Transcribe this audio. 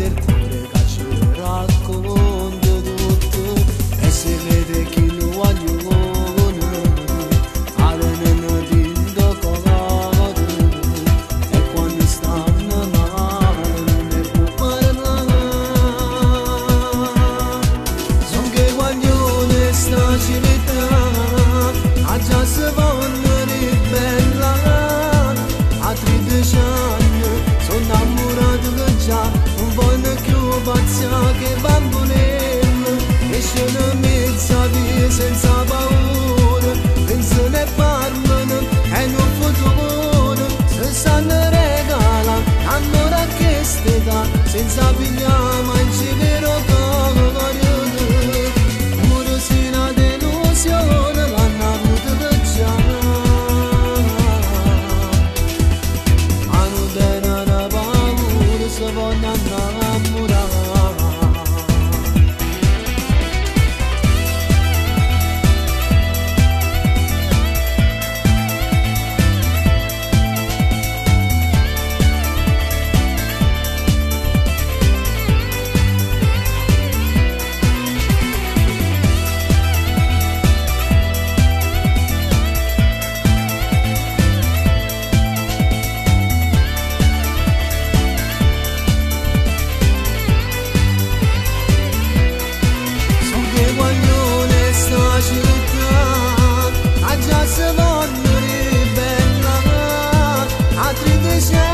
del cuore che ci racconta tutto e si vede chi lo vogliono almeno tinto colato e quando stanno male non ne può parlare son che vogliono sta città a già si vogliono ribella a 13 anni sono innamorato che già non voglio più pazzia che bambonello esce una mezza via senza paura pensano e parlano e non futuro se sanno regala amore a questa età senza pigliare mangi vero cuore morosina delusione l'hanno avuto che già hanno dena da paura se vogliono innamorare città, a già se voglio ribella, a 13